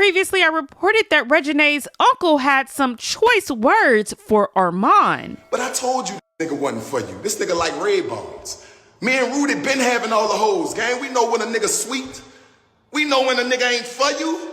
previously I reported that Regine's uncle had some choice words for Arman. But I told you this nigga wasn't for you. This nigga like red bones. Me and Rudy been having all the hoes, gang. We know when a nigga sweet. We know when a nigga ain't for you.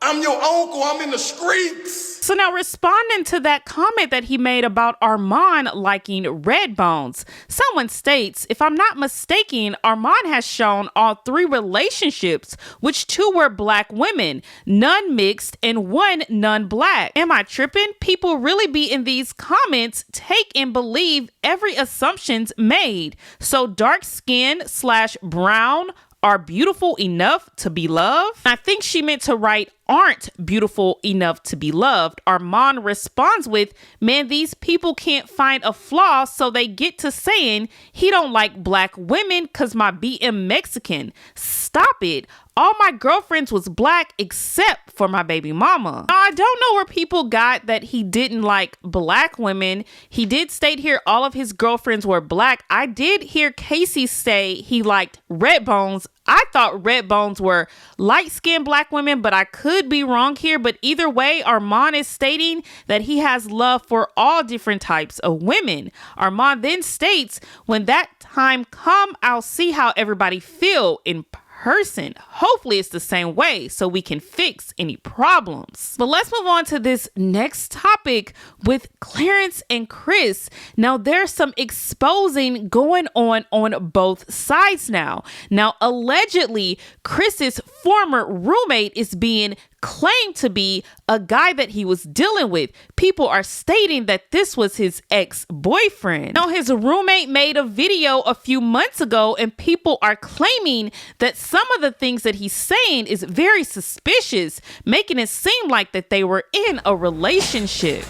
I'm your uncle. I'm in the streets. So now, responding to that comment that he made about Arman liking red bones, someone states, if I'm not mistaken, Arman has shown all 3 relationships, which 2 were black women, none mixed, and 1 non-black. Am I tripping? People really be in these comments, take and believe every assumption's made. So dark skin / brown are beautiful enough to be loved? I think she meant to write aren't beautiful enough to be loved. Arman responds with, man, these people can't find a flaw, so they get to saying he don't like black women cause my BM Mexican. Stop it. All my girlfriends was black except for my baby mama. I don't know where people got that he didn't like black women. He did state here all of his girlfriends were black. I did hear Casey say he liked red bones. I thought red bones were light-skinned black women, but I could be wrong here. But either way, Arman is stating that he has love for all different types of women. Arman then states, when that time come, I'll see how everybody feel in person. Hopefully it's the same way so we can fix any problems. But let's move on to this next topic with Clarence and Chris. Now there's some exposing going on both sides now. Now allegedly Chris's former roommate is being claimed to be a guy that he was dealing with. People are stating that this was his ex-boyfriend. Now, his roommate made a video a few months ago, and people are claiming that some of the things that he's saying is very suspicious, making it seem like that they were in a relationship.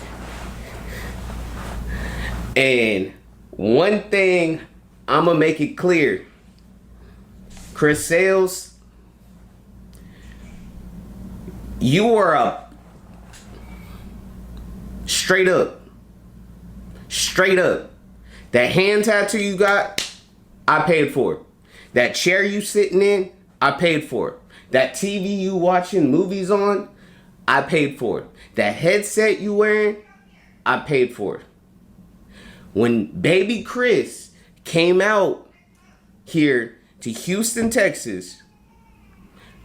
And one thing, I'm gonna make it clear. Chris Sales, you are up. Straight up. That hand tattoo you got, I paid for it. That chair you sitting in, I paid for it. That TV you watching movies on, I paid for it. That headset you wearing, I paid for it. When baby Chris came out here to Houston, Texas,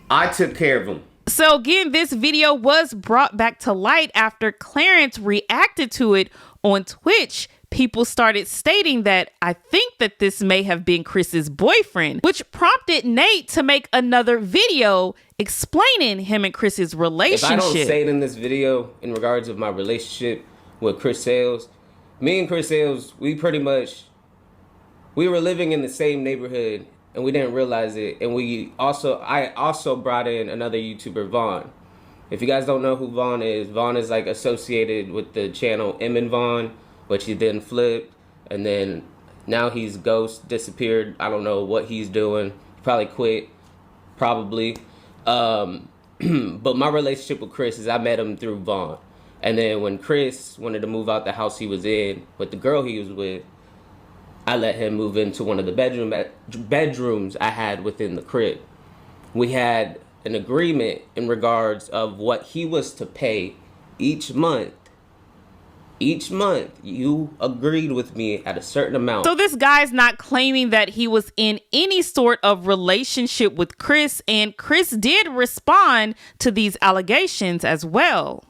I took care of him. So again, this video was brought back to light after Clarence reacted to it on Twitch. People started stating that I think that this may have been Chris's boyfriend, which prompted Nate to make another video explaining him and Chris's relationship. If I don't say it in this video in regards of my relationship with Chris Sales, me and Chris Sales, we were living in the same neighborhood and we didn't realize it. And I also brought in another YouTuber, Vaughn. If you guys don't know who Vaughn is like associated with the channel M and Vaughn, which he then flipped, and then now he's ghost, disappeared. I don't know what he's doing. Probably quit, probably. But my relationship with Chris is I met him through Vaughn. And then when Chris wanted to move out the house he was in with the girl he was with, I let him move into one of the bedrooms I had within the crib. We had an agreement in regards of what he was to pay each month. Each month, you agreed with me at a certain amount. So this guy's not claiming that he was in any sort of relationship with Chris, and Chris did respond to these allegations as well.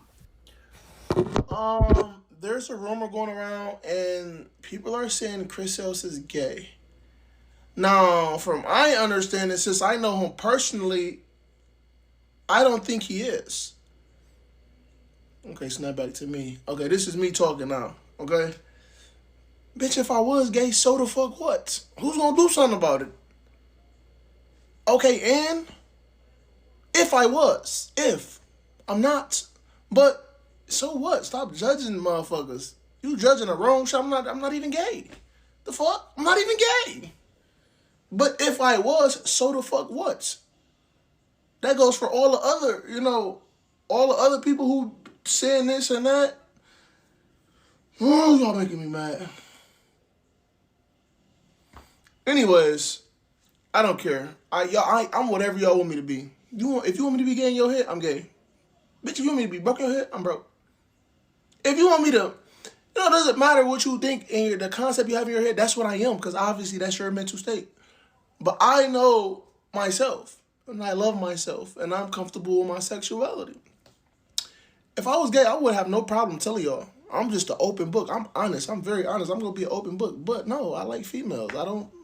There's a rumor going around and people are saying Chris Sales is gay. Now, from my understanding, since I know him personally, I don't think he is. Okay, snap back to me. Okay, this is me talking now, okay? Bitch, if I was gay, so the fuck what? Who's gonna do something about it? Okay, and if I'm not, but so what? Stop judging motherfuckers. You judging the wrong shit. I'm not even gay. The fuck? I'm not even gay. But if I was, so the fuck what? That goes for all the other, all the other people who saying this and that. Oh, y'all making me mad. Anyways, I don't care. I'm whatever y'all want me to be. If you want me to be gay in your head, I'm gay. Bitch, if you want me to be broke in your head, I'm broke. If you want me to, it doesn't matter what you think and the concept you have in your head, that's what I am, because obviously that's your mental state. But I know myself, and I love myself, and I'm comfortable with my sexuality. If I was gay, I would have no problem telling y'all. I'm just an open book. I'm honest. I'm very honest. I'm going to be an open book. But no, I like females.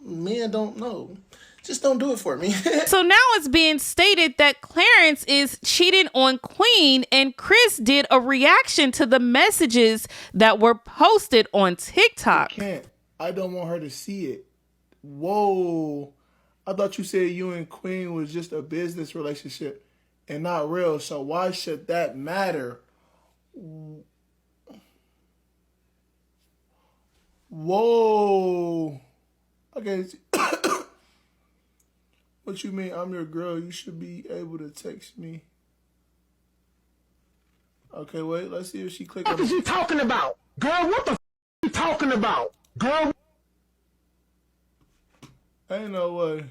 Men don't know. Just don't do it for me. So now it's being stated that Clarence is cheating on Queen, and Chris did a reaction to the messages that were posted on TikTok. I don't want her to see it. Whoa. I thought you said you and Queen was just a business relationship and not real. So why should that matter? Whoa. Okay. What you mean? I'm your girl. You should be able to text me. Okay, wait. Let's see if she clicked on it. What is you talking about? Girl, what the you talking about? Girl. Ain't no way.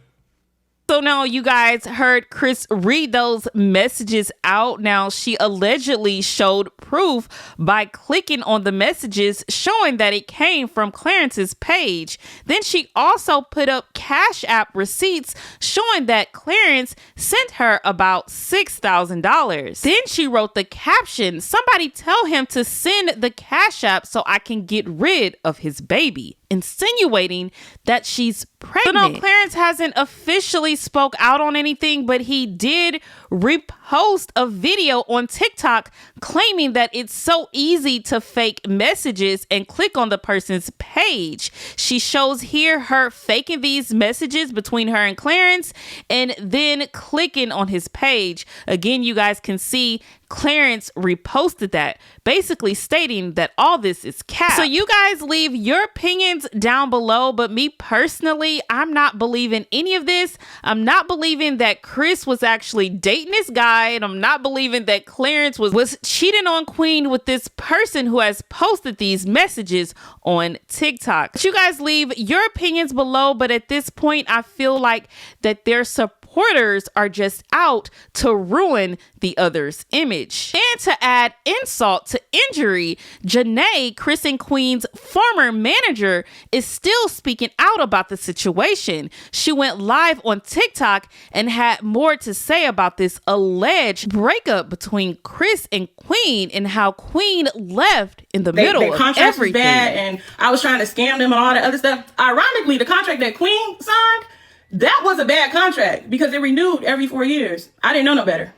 So now you guys heard Chris read those messages out. Now she allegedly showed proof by clicking on the messages showing that it came from Clarence's page. Then she also put up Cash App receipts showing that Clarence sent her about $6,000. Then she wrote the caption, "Somebody tell him to send the Cash App so I can get rid of his baby," insinuating that she's pregnant. So no, Clarence hasn't officially spoke out on anything, but he did repost a video on TikTok claiming that it's so easy to fake messages and click on the person's page. She shows here her faking these messages between her and Clarence and then clicking on his page. Again, you guys can see Clarence reposted that, basically stating that all this is cap. So you guys leave your opinions down below, but me personally, I'm not believing any of this. I'm not believing that Chris was actually dating this guy, and I'm not believing that Clarence was cheating on Queen with this person who has posted these messages on TikTok. But you guys leave your opinions below, but at this point, I feel like that their supporters are just out to ruin the other's image. And to add insult to injury, Janae, Chris and Queen's former manager, is still speaking out about the situation. She went live on TikTok and had more to say about this alleged breakup between Chris and Queen and how Queen left in the middle of contract everything. Was bad, and I was trying to scam them and all that other stuff. Ironically, the contract that Queen signed, that was a bad contract because it renewed every 4 years. I didn't know no better.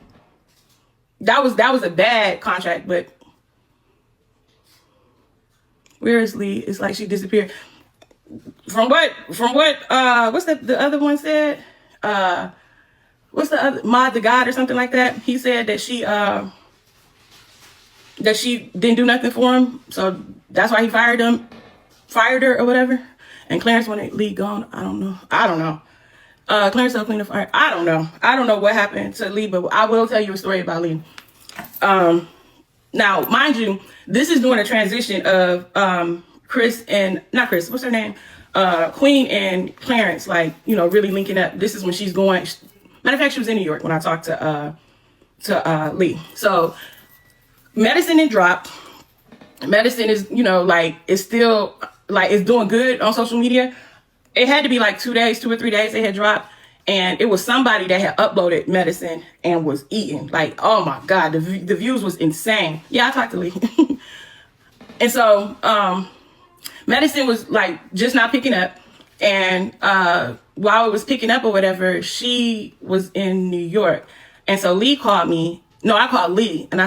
That was a bad contract, but where is Lee? It's like she disappeared. From what what's the other one said? What's the other, Mod the God or something like that? He said that she didn't do nothing for him, so that's why he fired her or whatever. And Clarence wanted Lee gone. I don't know. Clarence told Queen to fire. I don't know what happened to Lee, but I will tell you a story about Lee. Now, mind you, this is during a transition of Chris and not Chris. What's her name? Queen and Clarence, like, you know, really linking up. This is when she's going. Matter of fact, she was in New York when I talked to Lee. So Medicine had dropped. Medicine is, you know, like, it's still like it's doing good on social media. It had to be like 2 or 3 days they had dropped. And it was somebody that had uploaded Medicine and was eating. Like, oh my God, the views was insane. Yeah, I talked to Lee. And so Medicine was like just not picking up. And while it was picking up or whatever, she was in New York. And so Lee called me. No, I called Lee. And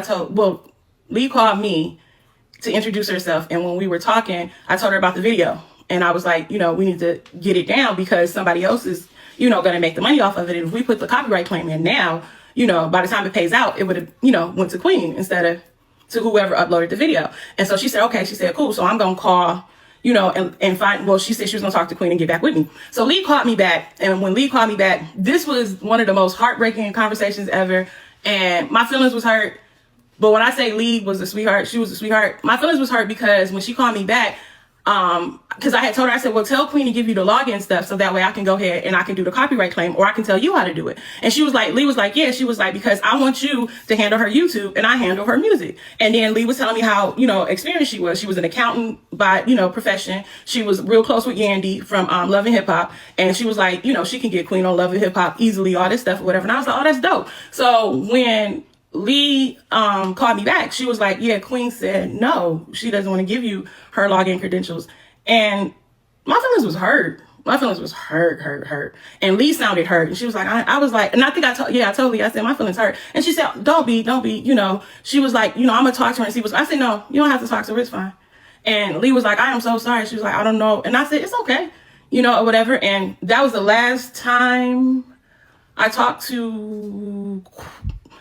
Lee called me to introduce herself. And when we were talking, I told her about the video. And I was like, you know, we need to get it down because somebody else is, you know, going to make the money off of it. And if we put the copyright claim in now, you know, by the time it pays out, it would have, you know, went to Queen instead of to whoever uploaded the video. And so she said, okay, she said, cool. So I'm going to call, you know, and find, well, she said she was going to talk to Queen and get back with me. So Lee called me back. And when Lee called me back, this was one of the most heartbreaking conversations ever. And my feelings was hurt. But when I say Lee was a sweetheart, she was a sweetheart. My feelings was hurt because when she called me back, because I had told her, I said, well, tell Queen to give you the login stuff so that way I can go ahead and I can do the copyright claim, or I can tell you how to do it. And she was like, Lee was like, yeah, she was like, because I want you to handle her YouTube and I handle her music. And then Lee was telling me how, you know, experienced she was. She was an accountant by, you know, profession. She was real close with Yandy from Love and Hip Hop. And she was like, you know, she can get Queen on Love and Hip Hop easily, all this stuff or whatever. And I was like, oh, that's dope. So when Lee called me back, she was like, yeah, Queen said no, she doesn't want to give you her login credentials. And my feelings was hurt. My feelings was hurt. And Lee sounded hurt. And she was like, I was like, and I think I told Lee, I said, my feelings hurt. And she said, don't be, you know, she was like, you know, I'm going to talk to her and see what's, I said, no, you don't have to talk to her. It's fine. And Lee was like, I am so sorry. She was like, I don't know. And I said, it's okay, you know, or whatever. And that was the last time I talked to,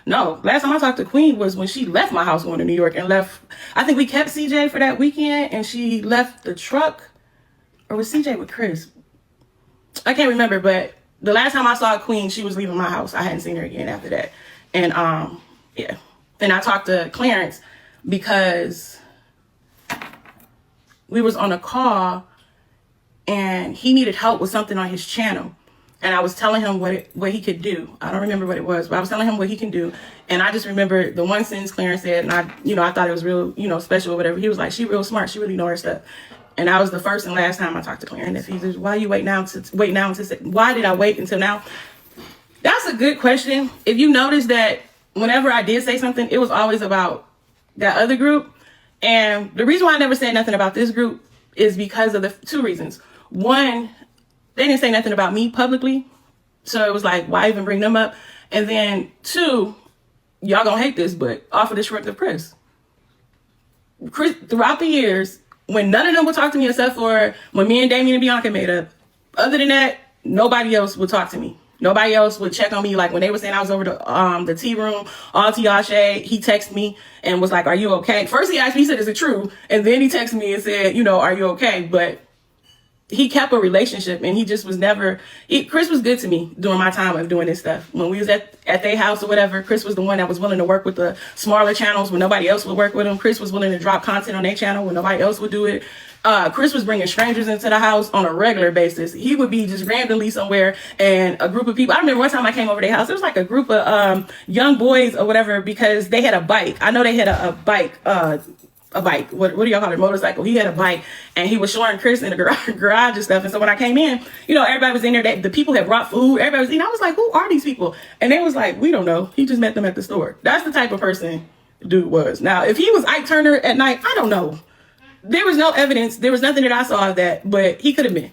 last time I talked to Queen was when she left my house going to New York and left. I think we kept CJ for that weekend and she left the truck. Or was CJ with Chris? I can't remember, but the last time I saw Queen, she was leaving my house. I hadn't seen her again after that. And yeah. And I talked to Clarence because we was on a call and he needed help with something on his channel. And I was telling him what he could do. I don't remember what it was, but I was telling him what he can do. And I just remember the one sentence Clarence said, and I thought it was real, special or whatever. He was like, she real smart. She really know her stuff. And that was the first and last time I talked to Clarence. He says, why you wait now to say, why did I wait until now? That's a good question. If you notice that whenever I did say something, it was always about that other group. And the reason why I never said nothing about this group is because of the two reasons. One, they didn't say nothing about me publicly. So it was like, why even bring them up? And then two, y'all gonna hate this, but off of the short of Chris, throughout the years, when none of them would talk to me except for when me and Damien and Bianca made up, other than that, nobody else would talk to me. Nobody else would check on me. Like when they were saying I was over the tea room, all Tiashe, he texted me and was like, are you okay? First he asked me, he said, is it true? And then he texted me and said, are you okay? But he kept a relationship and he just was never, Chris was good to me during my time of doing this stuff. When we was at their house or whatever, Chris was the one that was willing to work with the smaller channels when nobody else would work with him. Chris was willing to drop content on their channel when nobody else would do it. Chris was bringing strangers into the house on a regular basis. He would be just randomly somewhere and a group of people. I remember one time I came over to their house. It was like a group of young boys or whatever because they had a bike. I know they had a bike. A bike. What do y'all call it? Motorcycle. He had a bike and he was showing Chris in the garage and stuff. And so when I came in, everybody was in there. The people had brought food. Everybody was eating. I was like, who are these people? And they was like, we don't know. He just met them at the store. That's the type of person dude was. Now, if he was Ike Turner at night, I don't know. There was no evidence. There was nothing that I saw of that, but he could have been.